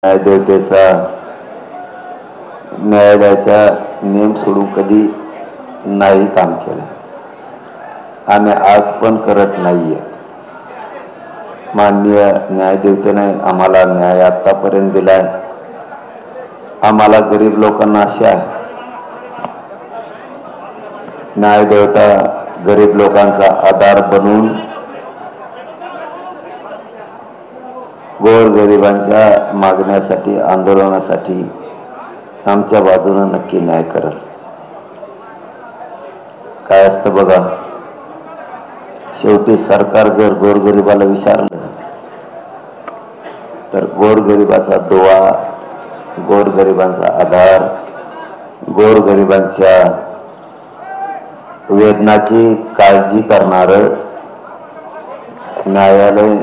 न्यायदेवतेचा न्यायालयाचा नियम सोडून कधी नाही काम केलं आणि आज पण करत नाहीये। माननीय न्यायदेवतेने आम्हाला न्याय आतापर्यंत दिलाय। आम्हाला गरीब लोकांना आशा आहे न्यायदेवता गरीब लोकांचा आधार बनून गोरगरिबांच्या मागण्यासाठी आंदोलनासाठी आमच्या बाजूने नक्की न्याय करेल। काय असतं बघा, शेवटी सरकार जर गोरगरिबाला विचारलं तर गोरगरिबाचा दुआ, गोरगरिबांचा आधार, गोरगरिबांच्या वेदनाची काळजी करणार न्यायालय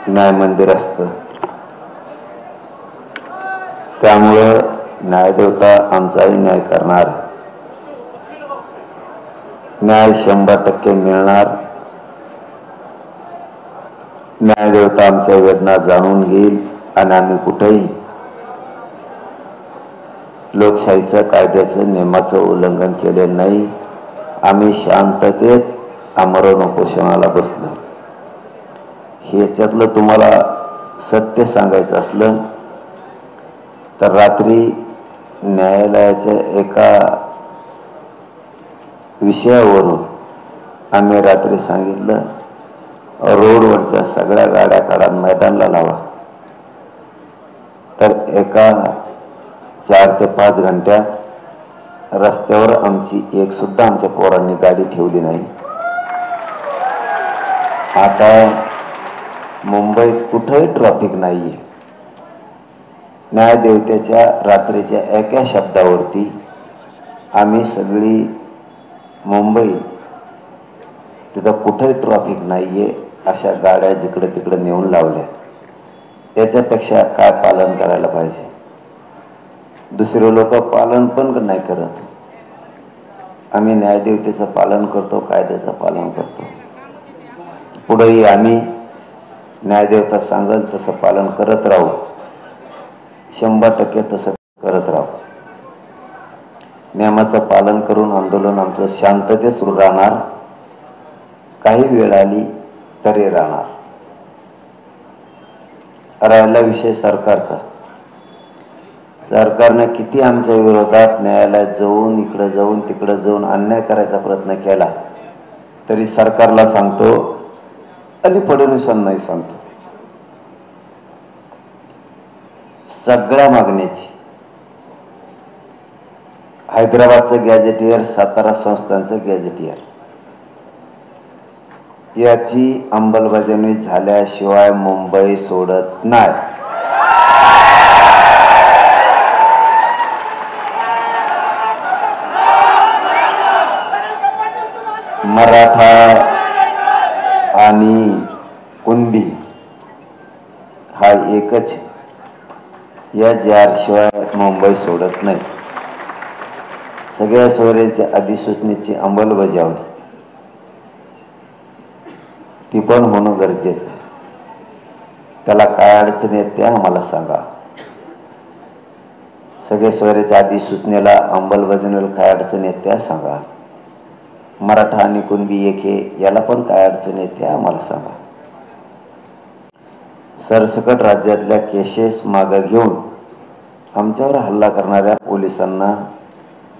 न्याय मंदिर असतं। त्यामुळे न्यायदेवता आमचाही न्याय करणार, न्याय 100% मिळणार। न्यायदेवता आमच्या वेदना जाणून घेईल आणि आम्ही कुठेही लोकशाहीचं कायद्याचं नियमाचं उल्लंघन केले नाही। आम्ही शांततेत आमरण उपोषणाला बसलो। ह्याच्यातलं तुम्हाला सत्य सांगायचं असलं तर रात्री न्यायालयाच्या एका विषयावरून आम्ही रात्री सांगितलं, रोडवरच्या सगळ्या गाड्या काढा, मैदानाला लावा। तर एका 4 ते 5 घंट्यात रस्त्यावर आमची एक सुद्धा आमच्या पोरांनी गाडी ठेवली नाही। आता मुंबईत कुठेही ट्रॅफिक नाहीये। न्यायदेवतेच्या रात्रीच्या एका शब्दावरती आम्ही सगळी मुंबई तिथं कुठेही ट्रॅफिक नाहीये अशा गाड्या जिकडे तिकडे नेऊन लावल्या। याच्यापेक्षा काय पालन करायला पाहिजे? दुसरे लोक पालन पण नाही करत। आम्ही न्यायदेवतेचं पालन करतो, कायद्याचं पालन करतो। पुढेही आम्ही न्यायदेवता सांगेल तसं पालन करत राहू, 100% तसं करत राहू। नियमाचं पालन करून आंदोलन आमचं शांततेत सुरू राहणार, काही वेळ आली तरी राहणार। राहिला विषय सरकारचा, सरकारने किती आमच्या विरोधात न्यायालयात जाऊन इकडे जाऊन तिकडे जाऊन अन्याय करायचा प्रयत्न केला तरी सरकारला सांगतो आणि फडणवीसांनाही सांगतो, सगळ्या मागण्याची हैदराबादचं गॅजेटियर, सातारा संस्थांचं गॅजेटियर याची अंमलबजावणी झाल्याशिवाय मुंबई सोडत नाही। मराठा आणि कुणबी हा एकच, या जारशिवाय मुंबई सोडत नाही। सगळ्या सोयऱ्यांच्या अधिसूचनेची अंमलबजावणी ती पण होणं गरजेचं आहे। त्याला काय अडचण येते आम्हाला सांगा। सगळ्या सोयऱ्याच्या अधिसूचनेला अंमलबजावणीला काय अडचण येते सांगा। मराठा आणि कुणबी एक हे, याला पण काय अडचण येते आम्हाला सांगा। सरसकट राज्यातल्या केसेस मागे घेऊन आमच्यावर हल्ला करणाऱ्या पोलिसांना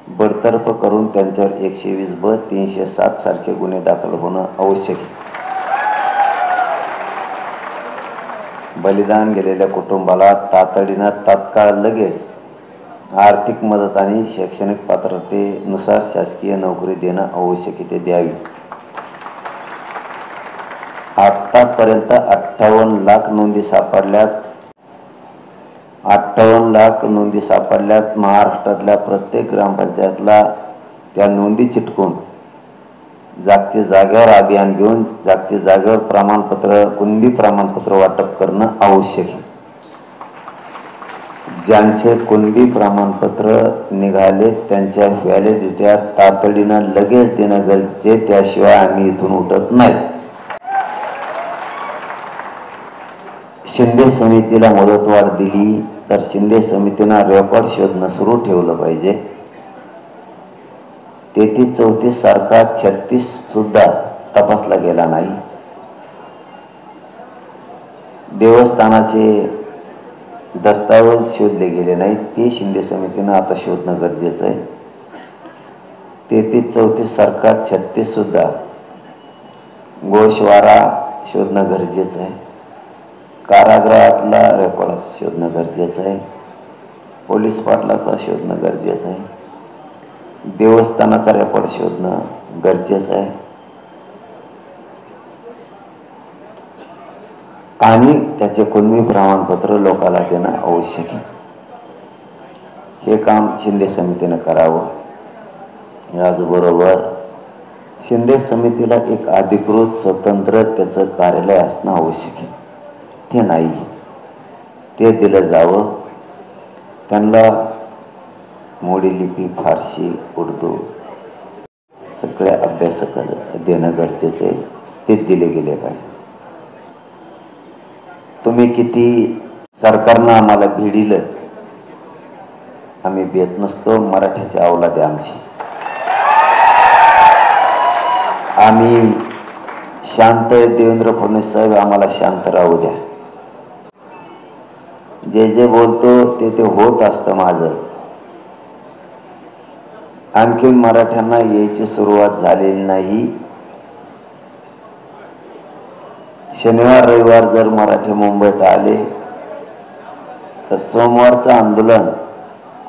बडतर्फ करून त्यांच्यावर 120(ब), 307 सारखे गुन्हे दाखल होणं आवश्यक आहे। बलिदान गेलेल्या कुटुंबाला तातडीनं तात्काळ लगेच आर्थिक मदत आणि शैक्षणिक पात्रतेनुसार शासकीय नोकरी देणं आवश्यक आहे, ते द्यावी। आतापर्यंत 58 लाख नोंदी सापडल्यात। 58 लाख नोंदी सापडल्यात। महाराष्ट्रातल्या प्रत्येक ग्रामपंचायतला त्या नोंदी चिटकून जागच्या जागेवर अभियान घेऊन जागच्या जागेवर प्रमाणपत्र, कुणबी प्रमाणपत्र वाटप करणं आवश्यक आहे। ज्यांचे कुणबी प्रमाणपत्र निघाले त्यांच्या व्हॅलिडिटी तातडीनं लगेच देणं गरजेचे, त्याशिवाय आम्ही इथून उठत नाही। शिंदे समितीला मुदतवाढ दिली, तर शिंदे समितीनं रेकॉर्ड शोधणं सुरू ठेवलं पाहिजे. 33-34 सारखा 36 सुद्धा तपासला गेला नाही. देवस्थानाचे दस्तावेज शोधले गेले नाहीत, ते शिंदे समितीनं आता शोधणं गरजेचं आहे. 33-34 सारखा 36 सुद्धा गोशवारा शोधणं गरजेचं आहे. कारागृहातला रेकॉर्ड शोधणं गरजेचं आहे. पोलीस पाटलाचा शोधणं गरजेचं आहे. देवस्थानाचा रेकॉर्ड शोधणं गरजेचं आहे. आणि त्याचे कुणबी प्रमाणपत्र लोकांना देणं आवश्यक आहे. हे काम शिंदे समितीनं करावं. याचबरोबर शिंदे समितीला एक अधिकृत स्वतंत्र त्याचं कार्यालय असणं आवश्यक आहे. ते नाही, ते दिलं जावं. त्यांना मोडी लिपी, फारसी, उर्दू सगळ्या अभ्यासक देणं गरजेचं आहे. ते दिले गेले पाहिजे. तुम्ही किती सरकारनं आम्हाला भिडिलं, आम्ही भेट नसतो. मराठ्याची अवलाद आहे आमची. आम्ही शांत आहे. देवेंद्र फडणवीस साहेब आम्हाला शांत राहू द्या. जे जे बोलतो ते होत असतं माझं. आणखीन मराठ्यांना यायची सुरुवात झालेली नाही. शनिवार रविवार जर मराठी मुंबईत आले तर सोमवारचं आंदोलन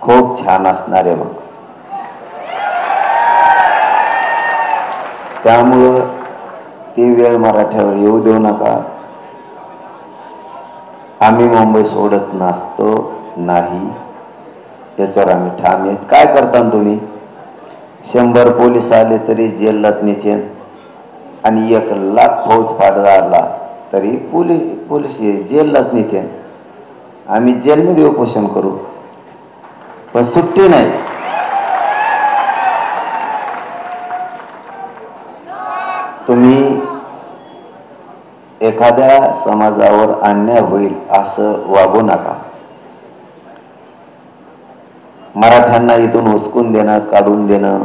खूप छान असणार आहे. मग त्यामुळं ती वेळ मराठ्यावर येऊ देऊ नका. आम्ही मुंबई सोडत नसतो, नाही, त्याच्यावर आम्ही ठाम आहेत. काय करता तुम्ही? 100 पोलीस आले तरी जेलात नेते आणि 1 लाख फौज फाटला तरी पोलीस जेललाच नेते. आम्ही जेलमध्ये उपोषण करू, पण सुट्टी नाही. तुम्ही एखाद्या समाजावर अन्याय होईल असं वागू नका. मराठ्यांना इथून हुसकून देणं, काढून देणं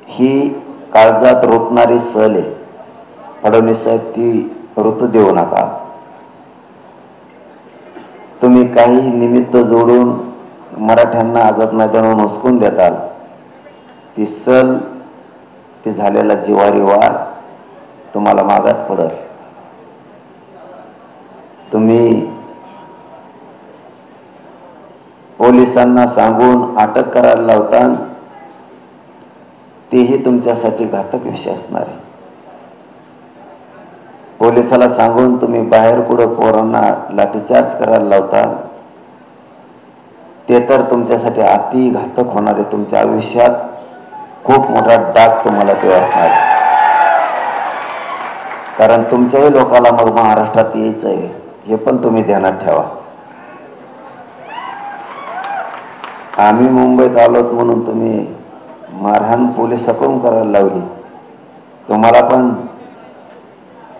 ही काळजात रुतणारी सल आहे. फडणवीस साहेब, ती ऋतू देऊ नका. तुम्ही काही निमित्त जोडून मराठ्यांना आझाद मैदानावर हुसकून देताल, ती सल, ते झालेला जिवारी वार तुम्हाला मागात पडल. तुम्ही पोलिसांना सांगून अटक करायला लावता, तेही तुमच्यासाठी घातक विषय असणार आहे. पोलिसाला सांगून तुम्ही बाहेर कुठं पोरांना लाठीचार्ज करायला लावता, ते तर तुमच्यासाठी अति घातक होणार आहे. तुमच्या आयुष्यात खूप मोठा डाग तुम्हाला ते असणार आहे. कारण तुमच्याही लोकांना मग महाराष्ट्रात यायचं आहे, हे पण तुम्ही ध्यानात ठेवा. आम्ही मुंबईत आलोत म्हणून तुम्ही मारहाण पोलिसाकडून करायला लावली. तुम्हाला पण,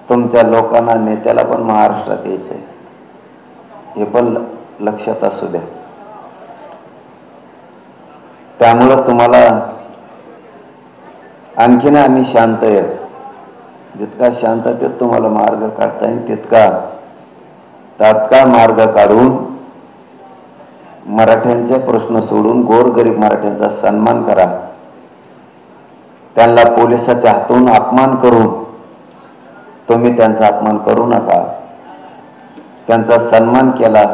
तुमच्या लोकांना, नेत्याला पण महाराष्ट्रात यायचं आहे, हे पण लक्षात असू द्या. त्यामुळं तुम्हाला आणखीन आम्ही शांत आहे. जितका शांततेत तुम्हाला मार्ग काढता येईल तितका तात्काळ मार्ग काढून मराठ्यांचे प्रश्न सोडून गोरगरीब मराठ्यांचा सन्मान करा. त्यांना पोलिसाच्या हातून अपमान करून तुम्ही त्यांचा अपमान करू नका. त्यांचा सन्मान केला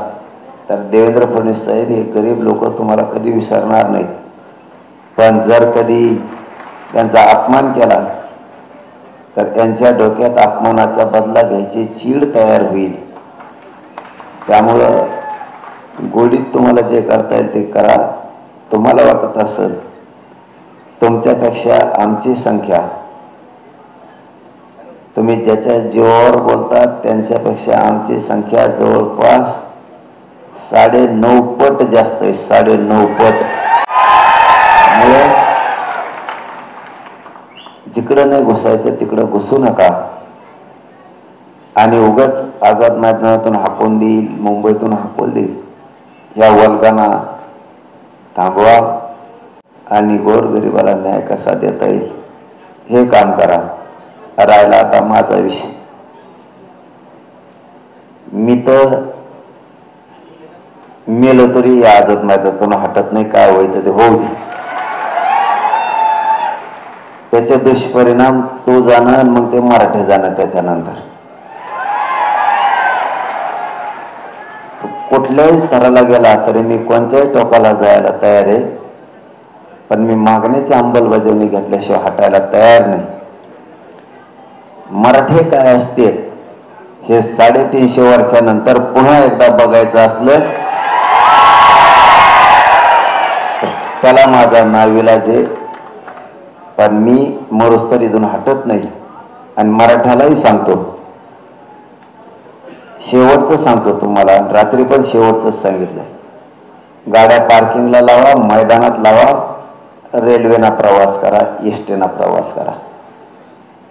तर देवेंद्र फडणवीस साहेब हे गरीब लोक तुम्हाला कधी विसरणार नाहीत. पण जर कधी त्यांचा अपमान केला तर त्यांच्या डोक्यात अपमानाचा बदला घ्यायची चीड तयार होईल. त्यामुळं गोडीत तुम्हाला जे करता येईल ते करा. तुम्हाला वाटत असेल तुमच्यापेक्षा आमची संख्या, तुम्ही ज्याच्या जीवावर बोलतात त्यांच्यापेक्षा आमची संख्या जवळपास 9.5 पट जास्त आहे. 9.5 पट. जिकडं नाही घुसायचं तिकडं घुसू नका. आणि उगाच आझाद मैदानातून हाकून देईल, मुंबईतून हाकून देईल, या वल्गना थांबवा आणि गोरगरिबाला न्याय कसा देता येईल हे काम करा. राहिला आता माझा विषय. मी तर मेलो तरी या आजत मैदानातून हटत नाही. काय व्हायचं ते होऊ दे. त्याचे दुष्परिणाम तो जाणार, मग ते मराठी जाणार. त्याच्यानंतर कुठल्याही स्तराला गेला तरी मी कोणत्याही टोकाला जायला तयार आहे, पण मी मागण्याची अंमलबजावणी घेतल्याशिवाय हटायला तयार नाही. मराठी काय असते हे 350 वर्षानंतर पुन्हा एकदा बघायचं असलं तर त्याला माझा नाविलाज आहे. पण मी मरुस्तर इथून हटत नाही. आणि मराठ्यालाही सांगतो, शेवटचं सांगतो तुम्हाला, रात्री पण शेवटच सांगितलं, गाड्या पार्किंगला लावा, मैदानात लावा, रेल्वेना प्रवास करा, एसटीना प्रवास करा.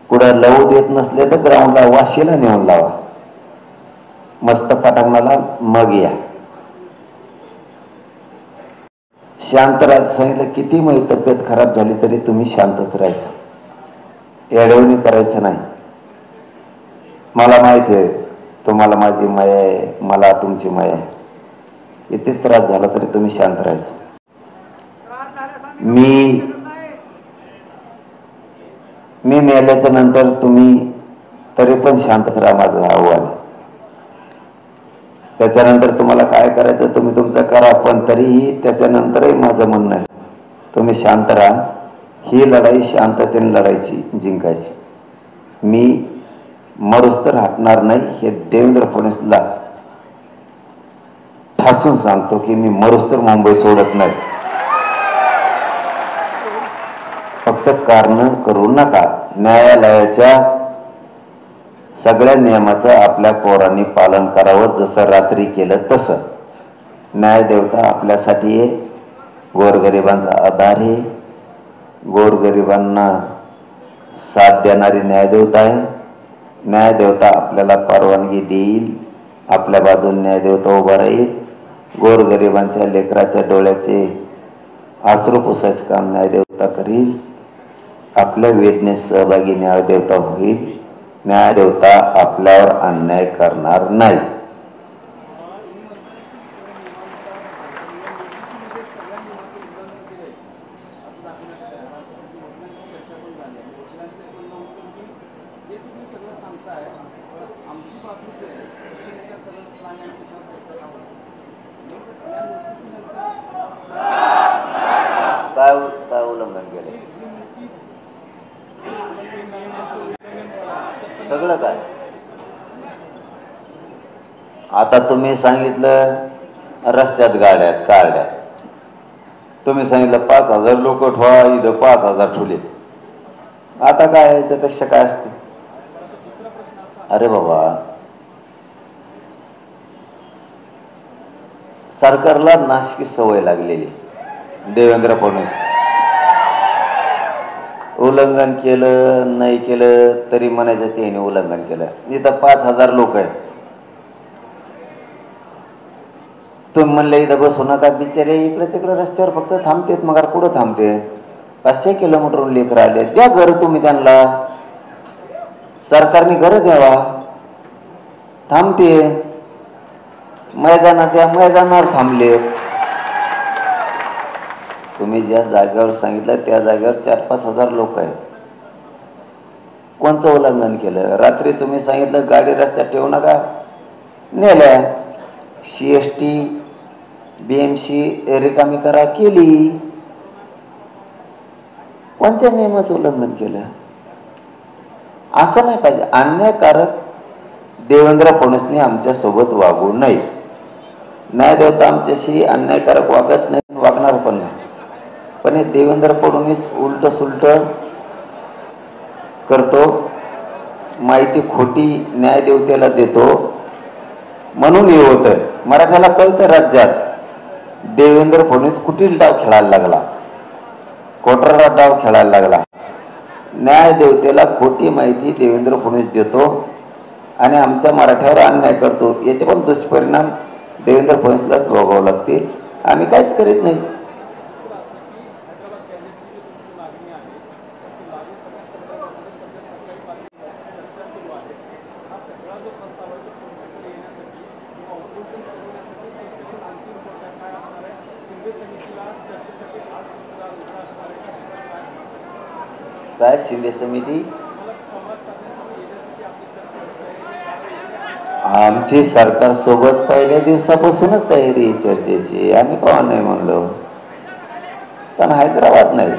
कुठं लावू देत नसले तर ग्राउंडला वाशीला नेऊन लावा, मस्त पटांगणाला मग या. शांत राहायचं सांगितलं. किती माझी तब्येत खराब झाली तरी तुम्ही शांतच राहायचं, येडवणी करायचं नाही. मला माहिती आहे तुम्हाला माझी माया आहे, मला तुमची माया आहे. किती त्रास झाला तरी तुम्ही शांत राहायचं. मी मेल्याच्या नंतर तुम्ही तरी पण शांतच राहा, माझं आव्हान. त्याच्यानंतर तुम्हाला काय करायचं तुम्ही तुमचं करा, पण तरीही त्याच्यानंतरही माझं म्हणणं आहे तुम्ही शांत राहा. ही लढाई शांततेने लढायची, जिंकायची. मी मरुस्तर हटणार नाही हे देवेंद्र फडणवीसला ठासून सांगतो की मी मरुस्तर मुंबई सोडत नाही. फक्त कारण करू नका. न्यायालयाच्या सगळ्या नियमाचं आपल्या पोरांनी पालन करावं, जसं रात्री केलं तसं. न्यायदेवता आपल्यासाठी आहे, गोरगरिबांचा आधार आहे, गोरगरिबांना साथ देणारी न्यायदेवता आहे. न्यायदेवता आपल्याला परवानगी देईल, आपल्या बाजूने न्यायदेवता उभा राहील. गोरगरिबांच्या लेकराच्या डोळ्याचे अश्रू पुसायचं काम न्यायदेवता करील. आपल्या वेदनेत सहभागी न्यायदेवता होईल. न्यायदेवता आपल्यावर अन्याय करणार नाही. काय उल्लंघन केलं सगळं काय? आता तुम्ही सांगितलं रस्त्यात गाड्या काढल्या, तुम्ही सांगितलं 5000 लोक ठेवा, इथं 5000 ठेवले. आता काय याच्यापेक्षा काय असते? अरे बाबा, सरकारला नाशकी सवय लागलेली. देवेंद्र फडणवीस उल्लंघन केलं नाही केलं तरी म्हणायचं त्याने उल्लंघन केलं. इथं 5000 लोक आहेत, तुम्ही म्हणले इथं बसू नका, बिचारे इकडे तिकडे रस्त्यावर फक्त थांबतेत. मग कुठं थांबते? 500 किलोमीटरहून लेकर आले, द्या घर तुम्ही त्यांना. सरकारने घर द्यावा, थांबते. मैदानात द्या, मैदानावर थांबले. तुम्ही ज्या जागेवर सांगितलं त्या जागेवर 4-5 हजार लोक आहेत. कोणचं उल्लंघन केलं? रात्री तुम्ही सांगितलं गाडी रस्त्यात ठेवू नका, नेल्या. CST BMC रिकामी करा, केली. कोणत्या नियमाचं उल्लंघन केलं? असं नाही पाहिजे. अन्यायकारक देवेंद्र फडणवीसने आमच्या सोबत वागू नये. न्यायदेवता आमच्याशी अन्यायकारक वागत नाही, वागणार पण नाही. पण हे देवेंद्र फडणवीस उलट सुलट करतो, माहिती खोटी न्यायदेवतेला देतो, म्हणून हे होतं. मराठ्याला कळतं राज्यात देवेंद्र फडणवीस कुठील डाव खेळायला लागला, कोटरा डाव खेळायला लागला. न्यायदेवतेला खोटी माहिती देवेंद्र फडणवीस देतो आणि आमच्या मराठ्यावर अन्याय करतो. याचे पण दुष्परिणाम देवेंद्र फडणवीसलाच भोगावं लागतील. आम्ही काहीच करीत नाही. काय शिंदे समिती? आमची सरकार सोबत पहिल्या दिवसापासूनच तयारी आहे चर्चेची. आम्ही का नाही म्हणलो, पण हैदराबाद नाही.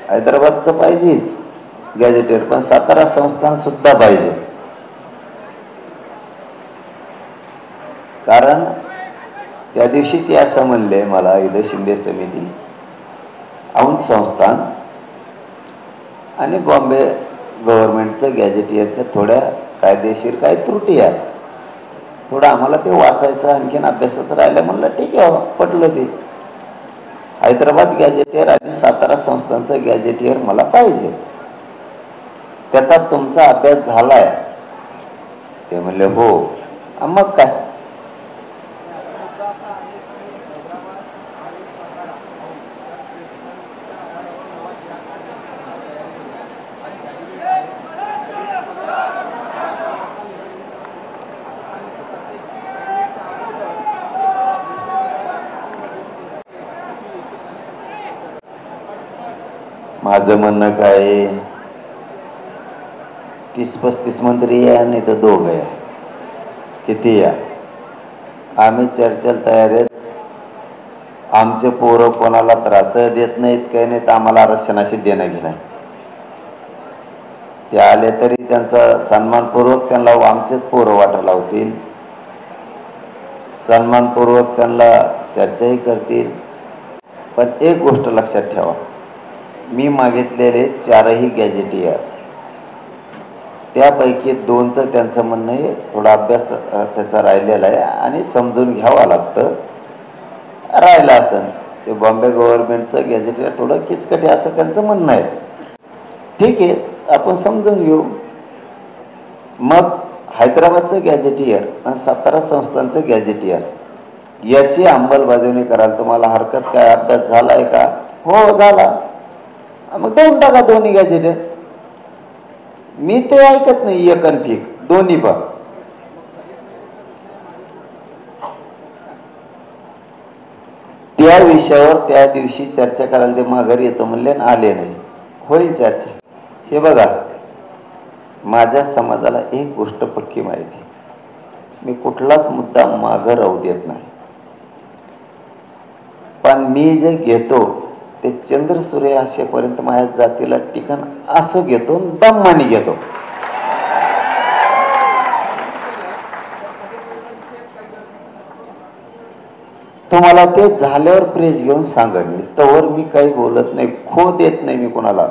हैदराबादचं पाहिजेच गॅजेटेड, पण सातारा संस्थान सुद्धा पाहिजे. कारण त्या दिवशी ते असं म्हणले मला, इथं शिंदे समिती, औंध संस्थान आणि बॉम्बे गव्हर्नमेंटचं गॅजेटियरच्या थोड्या कायदेशीर काही त्रुटी आहेत. थोडं आम्हाला ते वाचायचं आणखीन अभ्यासात राहिलं. म्हणलं ठीक आहे, पटलं ते. हैदराबाद गॅजेटियर आणि सातारा संस्थांचं गॅजेटियर मला पाहिजे. त्याचा तुमचा अभ्यास झालाय? ते म्हणले हो. मग काय, माझं म्हणणं काय, 30-35 मंत्री या नाही तर 2 या, किती या, आम्ही चर्चेला तयार आहेत. आमचे पोरं कोणाला त्रास देत नाहीत, काही नाहीत. आम्हाला आरक्षणाशी देणं घेणं. ते आले तरी त्यांचा सन्मानपूर्वक त्यांना आमचेच पोरं वाटायला लावतील, सन्मानपूर्वक त्यांना चर्चाही करतील. पण एक गोष्ट लक्षात ठेवा, मी मागितलेले 4ही गॅजेटियर, त्यापैकी 2चं त्यांचं म्हणणं आहे थोडा अभ्यास त्याचा राहिलेला आहे आणि समजून घ्यावं लागतं. राहिलं असेल ते बॉम्बे गव्हर्नमेंटचं गॅजेटियर थोडं किचकट आहे असं त्यांचं म्हणणं आहे. ठीक आहे, आपण समजून घेऊ. मग हैदराबादचं गॅजेटियर आणि सातारा संस्थांचं गॅजेटियर याची अंमलबजावणी करायला तुम्हाला हरकत काय? अभ्यास झालाय का? हो झाला. मग देऊन टाका दोन्ही गॅजेटियर. मी ते ऐकत नाही एकनफिक, दोन्ही पण. त्या विषयावर त्या दिवशी चर्चा करायला ते माघारी येतो म्हणले, आले नाही. होईल चर्चा. हे बघा, माझ्या समाजाला एक गोष्ट पक्की माहिती, मी कुठलाच मुद्दा मागं राहू देत नाही. पण मी जे घेतो ते चंद्र सूर्य असेपर्यंत माझ्या जातीला टिकन असं घेतो, दमाने घेतो. तुम्हाला ते झाल्यावर प्रेस घेऊन सांगेन मी, तोवर मी काही बोलत नाही. खो देत नाही मी कोणाला.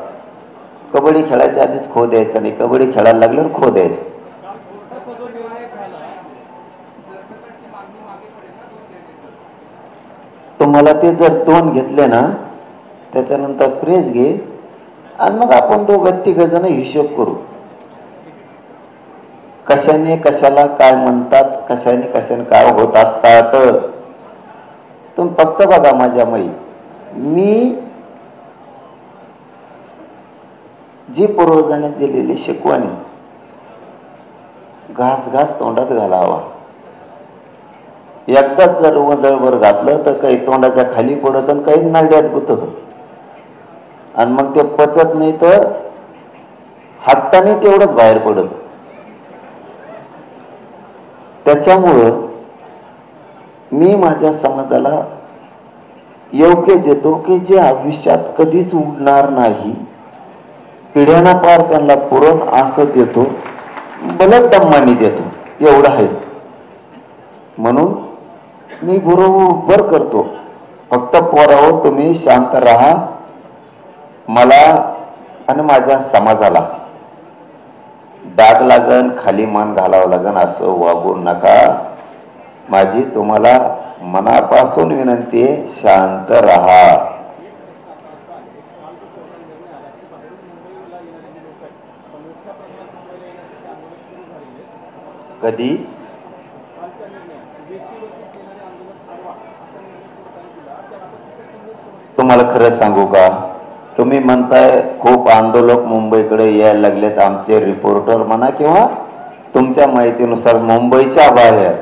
कबड्डी खेळायच्या आधीच खो द्यायचा नाही, कबड्डी खेळायला लागल्यावर खो द्यायचं. तुम्हाला ते जर 2 घेतले ना, त्याच्यानंतर प्रेस घे आणि मग आपण 2-3 जण हिशोब करू, कशाने कशाला काय म्हणतात, कशाने कशाने काय होत असतात. तुम्ही फक्त बघा माझ्या माई, मी जी पूर्वजांनी दिलेली शिकवणी घास घास तोंडात घालावा. एकदाच जर वजळभर घातलं तर काही तोंडाच्या खाली पडत आणि काही नाड्यात गुतत, आणि मग ते पचत नाही तर हाताने तेवढंच बाहेर पडत. त्याच्यामुळं मी माझ्या समाजाला योग्य देतो की जे आयुष्यात कधीच उडणार नाही, पिढ्यांना पार त्यांना पुरण असं देतो, बलक दम्मानी देतो, एवढं आहे. म्हणून मी बरोबर करतो. फक्त पोरावर तुम्ही शांत राहा. मला आणि माझ्या समाजाला डाग लागन, खाली मान घालावं लागन असं वागू नका. माझी तुम्हाला मनापासून विनंती आहे, शांत राहा. कधी तुम्हाला खरं सांगू का, तुम्ही म्हणताय खूप आंदोलक मुंबईकडे यायला लागलेत, आमचे रिपोर्टर म्हणा किंवा तुमच्या माहितीनुसार मुंबईच्या बाहेर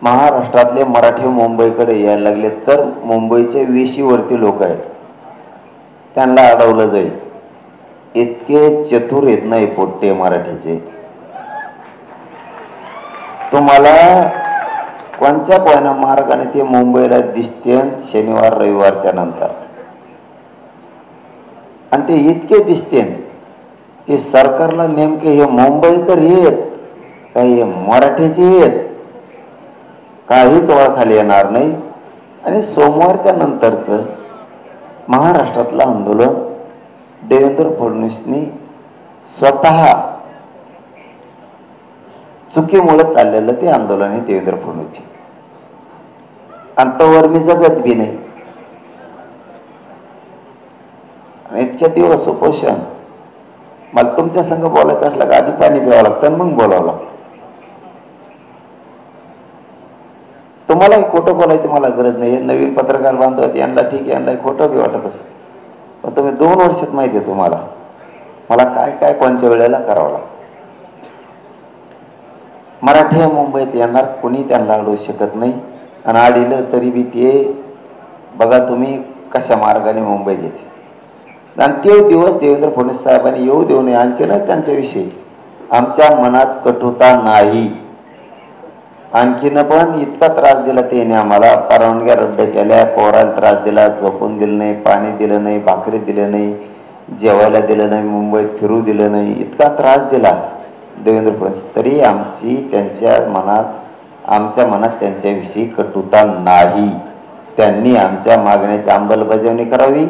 महाराष्ट्रातले मराठी मुंबईकडे यायला लागले, तर मुंबईचे वेशीवरती लोक आहेत त्यांना अडवलं जाईल. इतके चतुर येत नाही पोट्टे मराठीचे. तुम्हाला कोणत्या कोणा मार्गाने ते मुंबईला दिसते शनिवार रविवारच्या नंतर, आणि ते इतके दिसते की सरकारला नेमके हे मुंबईकर येत काही मराठीचे येत काहीच ओळखायला येणार नाही. आणि सोमवारच्या नंतरचं महाराष्ट्रातलं आंदोलन देवेंद्र फडणवीसनी स्वतः चुकीमुळे चाललेलं ते आंदोलन आहे देवेंद्र फडणवीसचे. आणि तोवर मी जगत बी नाही. आणि इतक्या दिवस उपोषण, मला तुमच्या संग बोलायचं असलं का आधी पाणी प्यावं लागतं मग बोलावं लागतं. तुम्हालाही खोटं बोलायची मला गरज नाही. नवीन पत्रकार बांधव यांना ठीक आहे, यांना खोटं बी वाटत असं, पण तुम्ही 2 वर्षात माहिती आहे तुम्हाला मला काय काय कोणत्या वेळेला करावं लागतं. मराठी मुंबईत येणार कोणी त्यांना अडवू शकत नाही. आणि अडलं तरी बी ते बघा तुम्ही कशा मार्गाने मुंबईत येते. आणि ते दिवस देवेंद्र फडणवीस साहेबांनी येऊ देऊ नये. आणखीनच त्यांच्याविषयी आमच्या मनात कटुता नाही. आणखीन पण इतका त्रास दिला त्याने आम्हाला, परवानग्या रद्द केल्या, पोराला त्रास दिला, झोपून दिलं नाही, पाणी दिलं नाही, भाकरी दिलं नाही, जेवायला दिलं नाही, मुंबईत फिरू दिलं नाही, इतका त्रास दिला देवेंद्र फडणवीस. तरी आमच्या मनात त्यांच्याविषयी कटुता नाही. त्यांनी आमच्या मागण्याची अंमलबजावणी करावी,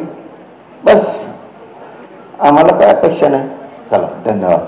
बस. आम्हाला काय अपेक्षा नाही. चला, धन्यवाद.